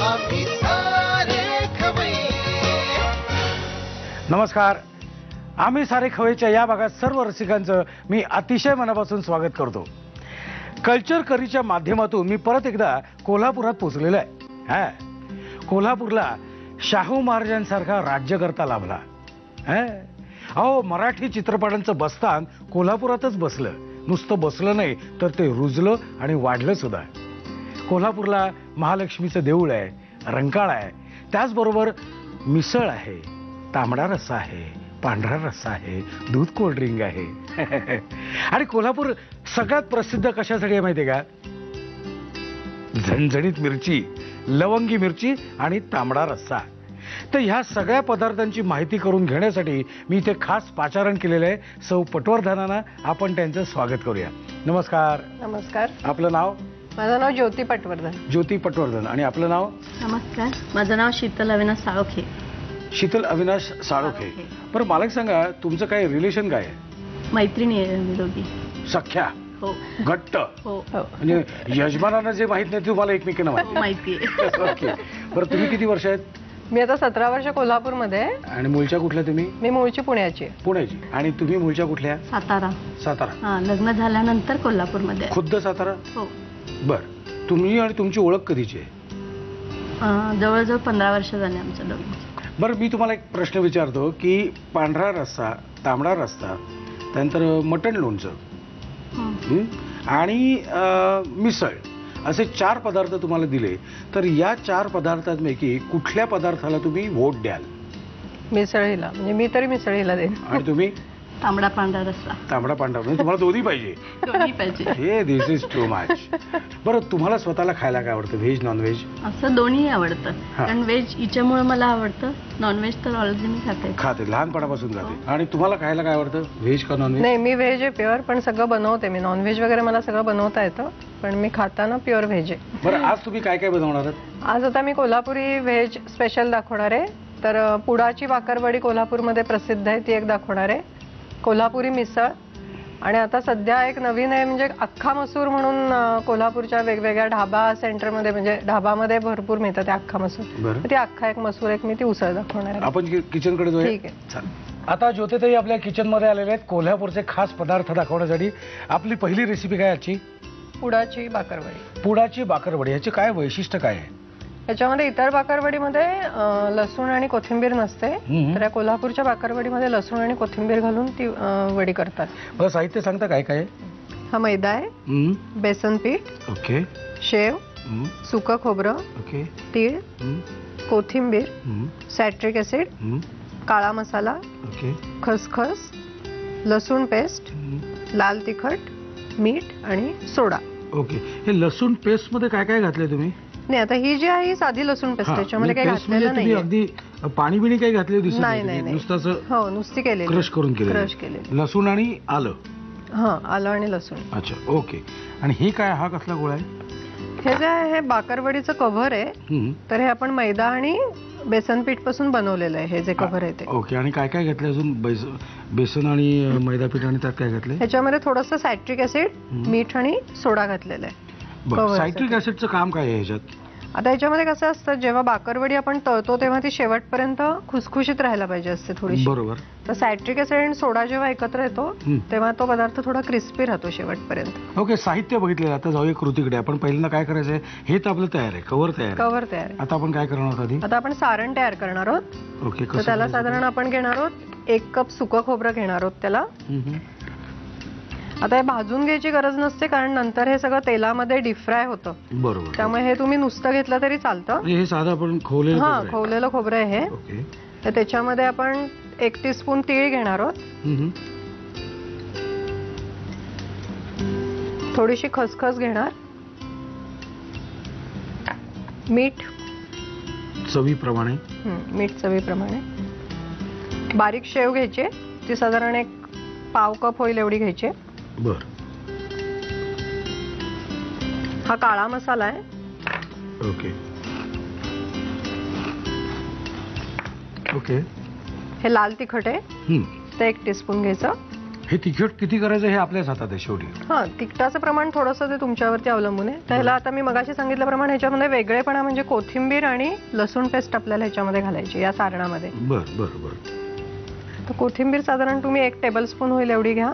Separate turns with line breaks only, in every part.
आम्ही सारे खवय्ये.
नमस्कार. आम्ही सारे खवय्येच्या या भागात सर्व रसिकांचं मी अतिशय मनापासून स्वागत करतो. कल्चर करीच्या माध्यमातून मी परत एकदा कोल्हापुरात पोहोचलेलो आहे. कोल्हापूरला शाहू महाराजांसारखा राज्यकर्ता लाभला. अहो, मराठी चित्रपटांचं बस्तान कोल्हापुरातच बसलं. नुसतं बसलं नाही तर ते रुजलं आणि वाढलं सुद्धा. कोल्हापूरला महालक्ष्मीचं देऊळ आहे, रंकाळा आहे, त्याचबरोबर मिसळ आहे, तांबडा रस्सा आहे, पांढरा रस्सा आहे, दूध कोल्ड्रिंक आहे. आणि कोल्हापूर सगळ्यात प्रसिद्ध कशासाठी आहे माहितीये का? झणझणीत मिरची, लवंगी मिरची आणि तांबडा रस्सा. तर ह्या सगळ्या पदार्थांची माहिती करून घेण्यासाठी मी इथे खास पाचारण केलेलं आहे. सौ पटवर्धनांना आपण त्यांचं स्वागत करूया. नमस्कार.
नमस्कार.
आपलं नाव?
माझं नाव ज्योती पटवर्धन.
ज्योती पटवर्धन. आणि आपलं नाव?
नमस्कार, माझं नाव शीतल अविनाश साळोखे.
शीतल अविनाश साळोखे. बरं, मला सांगा, तुमचं काय रिलेशन काय आहे?
मैत्रिणी आहे आम्ही दोघी.
सख्या?
हो.
घट्ट?
हो.
म्हणजे यजमानांना जे माहित नाही तुम्हाला एकमेकांना
माहिती आहे.
ओके. बरं, तुम्ही किती वर्ष आहेत?
मी आता 17 वर्ष कोल्हापूरमध्ये आहे.
आणि मूळच्या कुठल्या तुम्ही?
मी मूळची पुण्याची.
पुण्याची. आणि तुम्ही मूळच्या कुठल्या?
सातारा.
सातारा.
हा, लग्न झाल्यानंतर कोल्हापूरमध्ये.
खुद्द सातारा?
हो.
बर. तुम्ही आणि तुमची ओळख कधीची आहे?
जवळजवळ 15 वर्ष झाले आमच्या दोघांची.
बरं, मी तुम्हाला एक प्रश्न विचारतो की पांढरा रस्सा, तांबडा रस्सा, त्यानंतर मटण लोणचं आणि मिसळ असे 4 पदार्थ तुम्हाला दिले, तर या 4 पदार्थांपैकी कुठल्या पदार्थाला तुम्ही वोट द्याल?
मिसळीला. म्हणजे मी तरी मिसळीला देईन.
आणि तुम्ही?
तांबडा पांढरा रस्सा.
तांबडा पांढरा. म्हणजे तुम्हाला दोन्ही पाहिजे?
दोन्ही पाहिजे.
हे दिस इज टू मच. बरं, तुम्हाला स्वतःला खायला काय आवडतं, व्हेज नॉनव्हेज?
असं दोन्ही आवडतं. कारण व्हेज हिच्यामुळे मला आवडतं, नॉनव्हेज तर ऑलरेडी मी
खाते, लहानपणापासून खाते. आणि तुम्हाला खायला काय आवडतं, व्हेज का नॉनव्हेज?
नाही, मी व्हेज आहे प्युअर, पण सगळं बनवते मी. नॉनव्हेज वगैरे मला सगळं बनवता येतं, पण मी खाताना प्युअर व्हेज आहे.
बरं, आज तुम्ही काय काय बनवणार आहात?
आज आता मी कोल्हापुरी व्हेज स्पेशल दाखवणार आहे. तर पुडाची बाकरवडी कोल्हापूरमध्ये प्रसिद्ध आहे, ती एक दाखवणार आहे. कोल्हापुरी मिसळ. आणि आता सध्या एक नवीन आहे, म्हणजे अख्खा मसूर म्हणून कोल्हापूरच्या वेगवेगळ्या ढाबा सेंटरमध्ये, म्हणजे ढाबामध्ये भरपूर मिळतात ते अख्खा मसूर. ती अख्खा एक मसूर एक मी ती उसळ दाखवणार आहे.
आपण किचनकडे जाऊया. ठीक आहे. आता ज्योतिताई आपल्या किचनमध्ये आलेले आहेत कोल्हापूरचे खास पदार्थ दाखवण्यासाठी. आपली पहिली रेसिपी काय याची?
पुडाची बाकरवडी.
पुडाची बाकरवडी. याचे काय वैशिष्ट्य काय आहे?
याच्यामध्ये इतर बाकरवडीमध्ये लसूण आणि कोथिंबीर नसते, तर या कोल्हापूरच्या बाकरवडीमध्ये लसूण आणि कोथिंबीर घालून ती वडी करतात.
बरं, साहित्य सांगता काय काय?
हा मैदा आहे, बेसन पीठ,
ओके,
शेव, सुकं खोबरं,
ओके,
तीळ, कोथिंबीर, सॅट्रिक ऍसिड, काळा मसाला,
ओके,
खसखस, लसूण पेस्ट, लाल तिखट, मीठ आणि सोडा.
ओके. हे लसूण पेस्ट मध्ये काय काय घातलंय तुम्ही?
नाही, आता ही जी आहे ही साधी लसूण पेस्ट, त्याच्यामध्ये काही घातलेलं नाही.
अगदी पाणी बिणी काही घातलेलं दिसत
नाही.
नुसतं
हो, नुसती केलेली,
क्रश करून
क्रश केलेली.
लसूण आणि आलं.
हा, आलं आणि लसूण.
अच्छा, ओके. आणि हे काय, हा कसला गोळा आहे?
हे जे आहे हे बाकरवडीचं कव्हर आहे. तर हे आपण मैदा आणि बेसन पीठ पासून बनवलेलं आहे, हे जे कव्हर आहे ते.
ओके. आणि काय काय घातलं अजून? बेसन आणि मैदा पीठ, आणि त्यात काय घातलंय?
ह्याच्यामध्ये थोडंसं सायट्रिक ऍसिड, मीठ आणि सोडा घातलेला आहे.
सायट्रिक ऍसिडचं काम काय आहे ह्याच्यात?
आता याच्यामध्ये कसं असतं, जेव्हा बाकरवडी आपण तळतो तेव्हा ती शेवटपर्यंत खुसखुशीत राहायला पाहिजे असते थोडीशी.
बरोबर.
तर सायट्रिक ऍसिड आणि सोडा जेव्हा एकत्र येतो तेव्हा तो पदार्थ थोडा क्रिस्पी राहतो शेवटपर्यंत.
ओके. साहित्य बघितलेलं. आता जाऊया कृतीकडे. आपण पहिल्यांदा काय करायचंय? हे तर आपलं तयार आहे, कव्हर तयार आहे. आता आपण काय करणार आहोत?
आता आपण सारण तयार करणार आहोत.
ओके.
तर त्याला साधारण आपण घेणार आहोत 1 कप सुकं खोबरं घेणार आहोत त्याला. आता हे भाजून घ्यायची गरज नसते, कारण नंतर हे सगळं तेलामध्ये डीप फ्राय होतं.
बरोबर.
त्यामुळे हे तुम्ही नुसतं घेतलं तरी चालतं.
हे साधं आपण खोवलेलं?
हा, खोवलेलं खोबरं आहे हे.
ओके.
तर त्याच्यामध्ये आपण 1 टीस्पून तीळ घेणार आहोत, थोडीशी खसखस घेणार, मीठ
चवीप्रमाणे,
मीठ चवीप्रमाणे, बारीक शेव घ्यायची, ती साधारण 1 पाव कप होईल एवढी घ्यायची.
बर.
हा काळा मसाला आहे.
ओके. ओके.
हे लाल तिखट आहे, ते 1 टीस्पून घ्यायचं.
हे तिखट किती करायचं हे आपल्याच हातात आहे शेवटी.
हा, तिखटाचं प्रमाण थोडंसं ते तुमच्यावरती अवलंबून आहे. त्याला आता मी मगाशी सांगितल्याप्रमाणे ह्याच्यामध्ये वेगळेपणा म्हणजे कोथिंबीर आणि लसूण पेस्ट आपल्याला ह्याच्यामध्ये घालायची या सारणामध्ये.
बर बर बर.
तर कोथिंबीर साधारण तुम्ही 1 टेबलस्पून होईल एवढी घ्या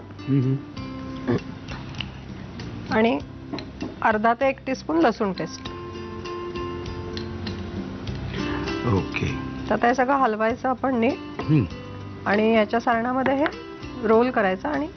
आणि अर्धा ते 1 टीस्पून लसूण पेस्ट.
ओके.
तर ते सगळं हलवायचं आपण नीट आणि याच्या सारणामध्ये हे रोल करायचं आणि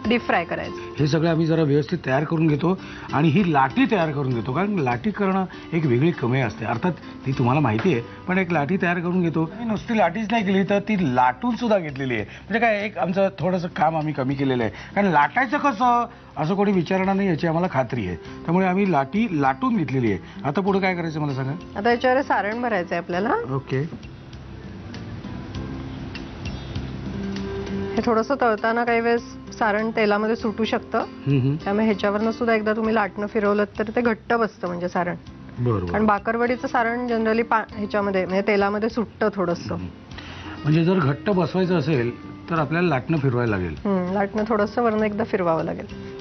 डीप फ्राय करायचं.
हे सगळं आम्ही जरा व्यवस्थित तयार करून घेतो आणि ही लाटी तयार करून घेतो, कारण लाटी करणं एक वेगळी कमाई असते. अर्थात ती तुम्हाला माहिती आहे, पण एक लाटी तयार करून घेतो. नुसती लाटीच नाही केली तर ती लाटून सुद्धा घेतलेली आहे. म्हणजे काय, एक आमचं थोडंसं काम आम्ही कमी केलेलं आहे, कारण लाटायचं कसं असं कोणी विचारणार नाही याची आम्हाला खात्री आहे. त्यामुळे आम्ही लाटी लाटून घेतलेली आहे. आता पुढे काय करायचं मला सांगा.
आता याच्यावर सारण भरायचं आहे आपल्याला.
ओके.
हे थोडंसं तळताना काही वेळेस सारण तेलामध्ये सुटू शकतं, त्यामुळे ह्याच्यावरनं सुद्धा एकदा तुम्ही लाटणं फिरवलं तर ते घट्ट बसतं म्हणजे सारण.
बरोबर.
कारण बाकरवडीचं सारण जनरली ह्याच्यामध्ये म्हणजे तेलामध्ये सुटतं थोडंसं.
म्हणजे जर घट्ट बसवायचं असेल तर आपल्याला लाटणं फिरवायला लागेल.
लाटणं थोडंसं वरनं एकदा फिरवावं लागेल.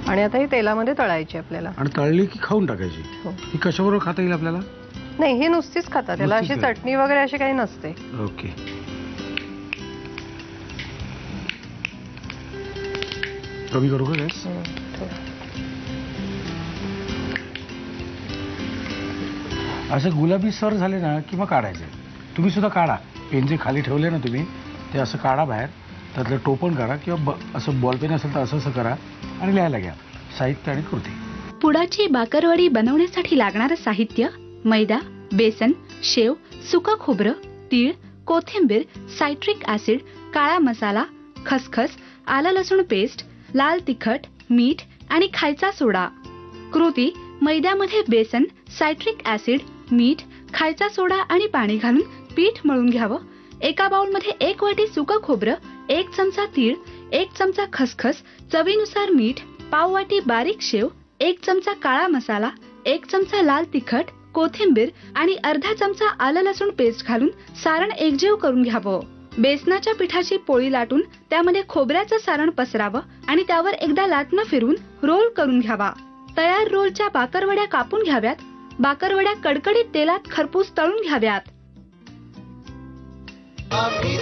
आणि आता ही तेलामध्ये तळायची आपल्याला.
आणि तळली की खाऊन टाकायची.
हो.
ही कशाबरोबर खाता येईल आपल्याला.
नाही, ही नुसतीच खातात, त्याला अशी
नुसतीच आहे.
चटणी वगैरे अशी काही नसते.
ओके. कमी करू का गॅस. असं गुलाबी सर झाले ना की मग काढायचे. तुम्ही सुद्धा काढा. पेन जे खाली ठेवले ना तुम्ही ते असं काढा बाहेर, त्यातलं टोपण काढा किंवा असं बॉलपेन असेल तर असं करा आणि लिहायला घ्या. साहित्य आणि कृती.
पुडाची बाकरवडी बनवण्यासाठी लागणारं साहित्य: मैदा, बेसन, शेव, सुकं खोबरं, तीळ, कोथिंबीर, सायट्रिक ऍसिड, काळा मसाला, खसखस, आलं लसूण पेस्ट, लाल तिखट, मीठ आणि खायचा सोडा. कृती: मैद्यामध्ये बेसन, सायट्रिक ऍसिड, मीठ, खायचा सोडा आणि पाणी घालून पीठ मळून घ्यावं. एका बाउलमध्ये 1 वाटी सुकं खोबरं, 1 चमचा तीळ, 1 चमचा खसखस, चवीनुसार मीठ, पाव वाटी बारीक शेव, 1 चमचा काळा मसाला, 1 चमचा लाल तिखट, कोथिंबीर आणि अर्धा चमचा आलं लसूण पेस्ट घालून सारण एकजीव करून घ्यावं. बेसनाच्या पिठाची पोळी लाटून त्यामध्ये खोबऱ्याचं सारण पसरावं आणि त्यावर एकदा लाटणं फिरवून रोल करून घ्यावा. तयार रोलच्या बाकरवड्या कापून घ्याव्यात. बाकरवड्या कडकडीत तेलात खरपूस तळून घ्याव्यात.
आम्ही